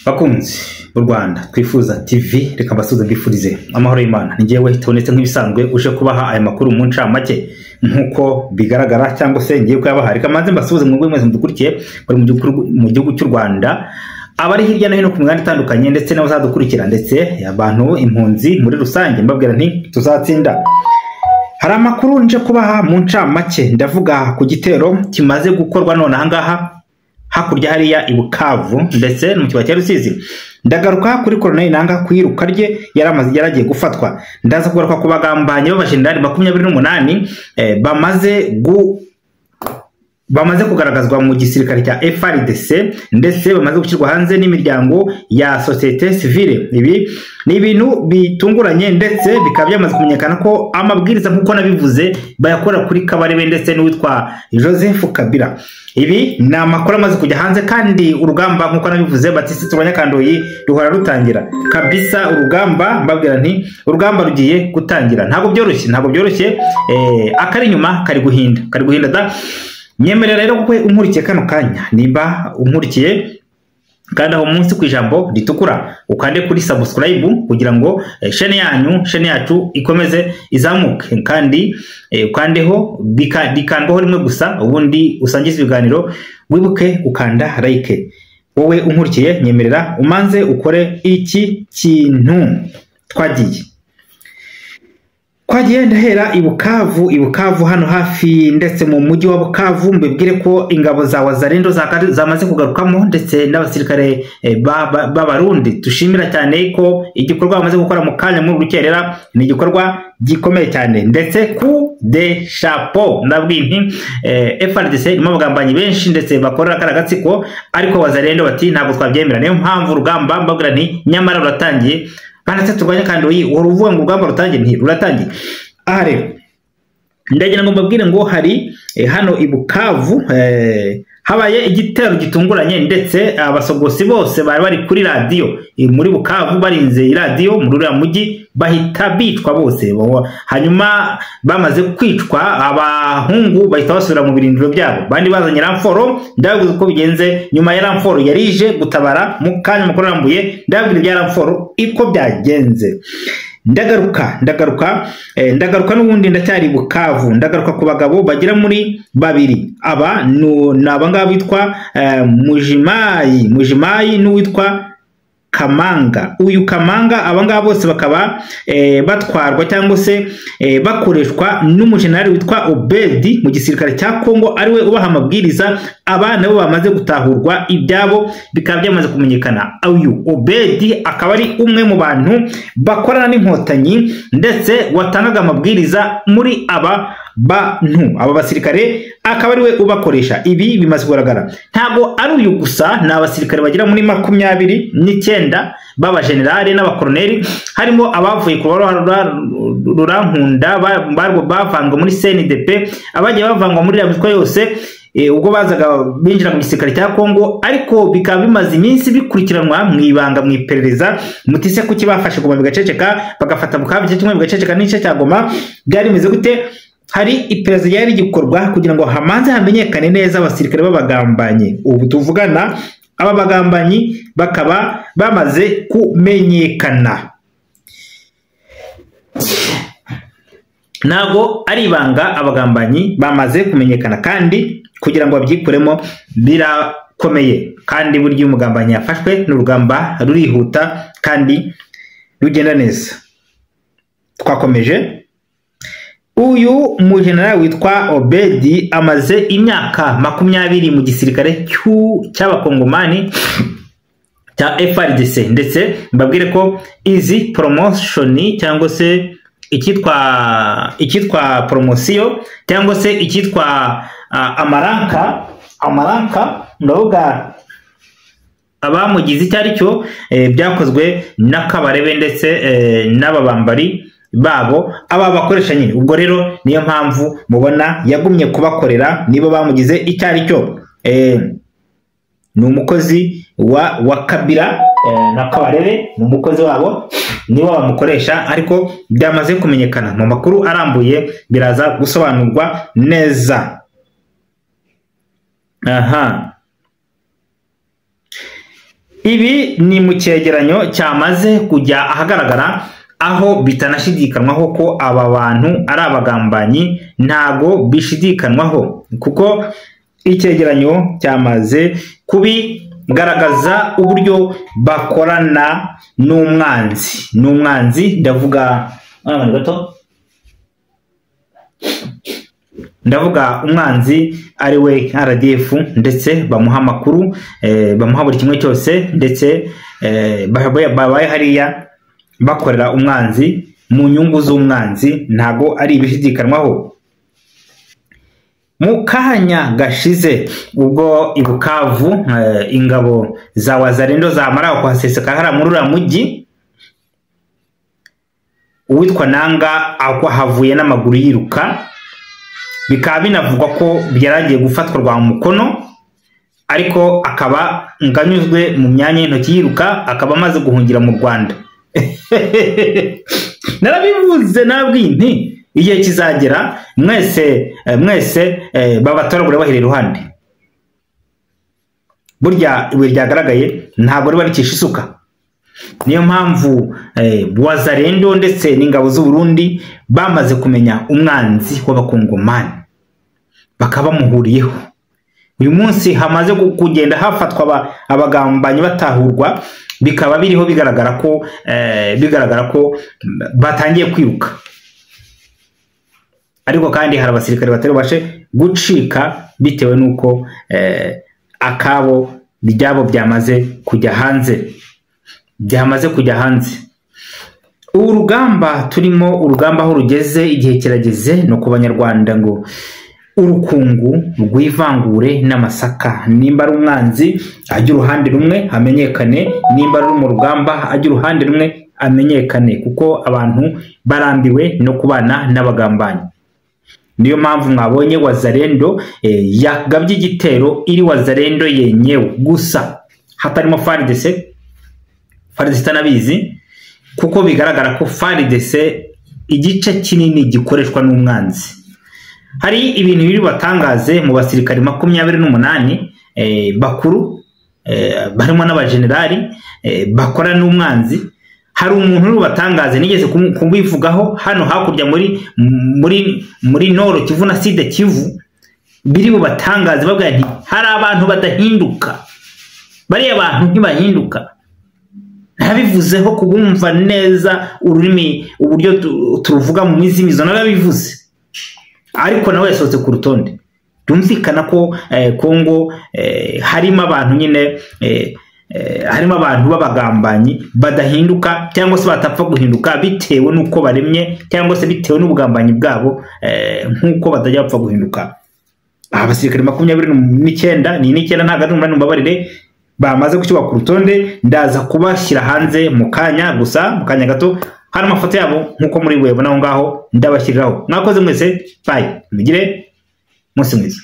bakunzi b'u Rwanda Twifuza TV, reka mbasuze mbifurize amahoro y'Imana. Ni njyewe tubonetse nk'ibisanzwe uje kubaha aya makuru mu ncamake nkuko bigaragara cyangwa se ngiye kuyabaha. Reka manze mbasuze mu mwese mudukurikiye bari mu gihugu cy'u Rwanda, abari hirya no hino ku mihanda itandukanye ndetse n'abazadukurikira, ndetse abantu impunzi muri rusange, mbabwira nti tuzatsinda. Hari amakuru nje kubaha mu ncamake, ndavuga ku gitero kimaze gukorwa none ahangaha hakurya hariya i Bukavu ndetse no mu kibaya cya Rusizi. Ndagaruka kuri Colonel Nanga kwiruka rye yaragiye gufatwa. Ndaza kugaruka ku bagambanyi b'abashinjari 28 bamaze kugaragazwa mu gisirikare cya FARDC ndetse bamaze gushyirwa hanze n'imiryango ya societe civile. Ibi ni ibintu bitunguranye ndetse bikaba byamaze kumenyekana ko amabwiriza nk'uko nabivuze bayakora kuri Kabarebe ndetse n'uwitwa Joseph Kabila. Ibi ni amakuru amaze kujya hanze, kandi urugamba nk'uko nabivuze Batiste Turwanyakandoyi ruhora rutangira kabisa. Urugamba mbabwira nti urugamba rugiye gutangira, ntabwo byoroshye, akari inyuma kari guhinda da. Nyemerera rero kuko unkurikiye kano kanya, nimba unkurikiye kandi aho munsi ku ijambo ritukura ukande kuri subscribe kugira ngo chaîne yacu ikomeze izamuke, kandi ukandeho bikandwaho rimwe gusa, ubundi usangiza ibiganiro, wibuke ukanda like. Wowe unkurikiye nyemerera umanze ukore iki kintu. Twagiye ndahera i Bukavu hano hafi ndetse mu mujyi wa Bukavu. Mbibwire ko ingabo za Wazalendo zamaze kugarukamo ndetse n'abasirikare b'Abarundi. Tushimira cyane ko igikorwa bamaze gukora mu kanya muri rukerera ni igikorwa gikomeye cyane, ndetse ku de chapeau nabwinti FARDC irimo abagambanyi benshi ndetse bakorera karagatsiko, ariko Wazalendo bati ntabwo twabyemera. Niyo mpamvu urugamba mbabwira nti nyamara ruratangiye. Batiste Turwanyakandoyi uruvuga ngo urugamba ruratangiye. Aha rero ndagira ngo mbabwire ngo hari hano i Bukavu habaye igitero gitunguranye, ndetse abasogosi bose bari kuri radio muri Bukavu barinze iradiyo muri uriya mujyi bahita bitwa bose. Hanyuma bamaze kwicwa abahungu bahita basubira mu birindiro byabo, bandi bazanye ramforo. Ndavuga uko bigenze nyuma ya ramforo yarije gutabara mu kanya makuru arambuye. Ndavuga ibya ramforo iko byagenze. Ndagaruka n'ubundi ndacyari Bukavu. Ndagaruka ku bagabo bagira muri babiri. Aba nabanga bitwa Mujimayi n'uwitwa Kamanga. Uyu Kamanga abangaba bose bakaba batwarwa cyangwa se bakoreshwa n'umujenerali witwa Obedi mu gisirikare cya Kongo, ariwe ubaha amabwiriza. Aba nabo bamaze gutahurwa, ibyabo bikaba byamaze kumenyekana. Uyu Obedi akaba ari umwe mu bantu bakorana n'inkotanyi ndetse watangaga amabwiriza muri aba basirikare, akaba ariwe ubakoresha. Ibi bimaze kugaragara. Ntabwo ari uyu gusa, ni abasirikare bagira muri 29 b'abajenerali n'abakoroneli, harimo abavuye ku Rurankunda bavangwa muri CNDP, abagiye bavangwa muri mitwe yose ubwo bazaga binjira mu gisirikare cya Kongo, ariko bikaba bimaze iminsi bikurikiranwa mu ibanga mu iperereza. Mutise kuki bafashe Goma bigaceceka, bagafata Bukavu cyo kimwe bigaceceka n'ice cya Goma. Byari bimeze gute? Hari iperereza ryari gikorwa kugira ngo hamanze hamenyekane neza abasirikare b'abagambanyi. Ubu tuvugana aba bagambanyi bakaba bamaze kumenyekana. Ntabwo ari ibanga, abagambanyi bamaze kumenyekana, kandi kugira ngo babyikuremo birakomeye. Kandi buryo umugambanyi yafashwe n'urugamba rurihuta kandi rugenda neza. Twakomeje. Uyu mujenerali witwa Obedi amaze imyaka 20 mu gisirikare cy'abakongomani cya FARDC, ndetse mbabwire ko izi promotion cyangwa se ikitwa promotion cyangwa se ikitwa amaranka ndavuga abamugize icyari cyo byakozwe na Kabarebe ndetse n'ababambari babo aba bakoresha nyine. Ubwo rero niyo mpamvu mubona yagumye kubakorera, nibo bamugize icyari cyo. Ni umukozi wa Kabila na Kabarebe, ni umukozi wabo, nibo bamukoresha, ariko byamaze kumenyekana. Mu makuru arambuye biraza gusobanurwa neza. Ibi ni mu cyegeranyo cyamaze kujya ahagaragara, aho bitanashidikanywaho ko aba bantu ari abagambanyi, ntago bishidikanwaho kuko icyegeranyo cyamaze kubigaragaza uburyo bakorana n'umwanzi. Ndavuga umwanzi ari we RDF, ndetse bamuha amakuru, bamuha buri kimwe cyose, ndetse babaye hariya bakorera umwanzi mu nyungu z'umwanzi, ntago ari ibishidikanwaho. Mu kanya gashize ubwo i Bukavu ingabo za Wazalendo zamara kuhaseseka hara muri uriya mujyi, uwitwa Nanga havuye n'amaguru yiruka, bikaba binavugwa ko byaragiye gufatwa rwa mukono, ariko akaba nganyuzwe mu myanya y'intoki yiruka, akaba amaze guhungira mu Rwanda. Narabivuze, nabwiye nti igihe kizagera mwese babatoragure bahera iruhande. Burya ibuye ryagaragaye ntabwo riba rikisha isuka. Niyo mpamvu Wazalendo ndetse n'ingabo z'u Burundi bamaze kumenya umwanzi w'abakongomani, bakaba bamuhuriyeho. Uyu munsi hamaze kugenda hafatwa abagambanyi batahurwa, bikaba biriho bigaragara ko batangiye kwiruka. Ariko kandi hari abasirikare batari bashe gucika bitewe nuko akabo byabo byamaze kujya hanze. Ubu rugamba turimo, urugamba aho rugeze, igihe kirageze no ku banyarwanda ngo urukungu rw'ivangure n'amasaka. Nimba ari umwanzi ajya uruhande rumwe hamenyekane, nimba ari mu rugamba ajya uruhande rumwe amenyekane, kuko abantu barambiwe no kubana n'abagambanyi. Niyo mpamvu mwabonye Wazalendo yagabye igitero iri Wazalendo yenyewe gusa, hatarimo FARDC itanabizi, kuko bigaragara ko FARDC igice kinini gikoreshwa n'umwanzi. Hari ibintu biri batangaze mu basirikari 28 bakuru, barimo n'abagenerali bakora n'umwanzi. Hari umuntu uri batangaze nigeze kubivugaho hano hakurya muri Nord Kivu na Sud Kivu, biri batangaze bavuga nti hari abantu badahinduka, bari abantu ntibahinduka. Nabivuzeho kubumva neza ururimi uburyo turuvuga mu mizimizo, narabivuze, ariko nawe yasohotse ku rutonde. Byumvikana ko Kongo harimo abantu nyine harimo abantu b'abagambanyi badahinduka, cyangwa se batapfa guhinduka bitewe nuko baremye, cyangwa se bitewe n'ubugambanyi bwabo, nkuko batajya bapfa guhinduka. Abasirikare 29 ni 9 ntago ari umunani, mbabarire, bamaze gushyirwa ku rutonde. Ndaza kubashyira hanze mu kanya, gusa mu kanya gato. Hari amafoto yabo nkuko muri bubona aho ngaho ndabashyiriraho. Mwakoze mwese, bye, mugire munsi mwiza.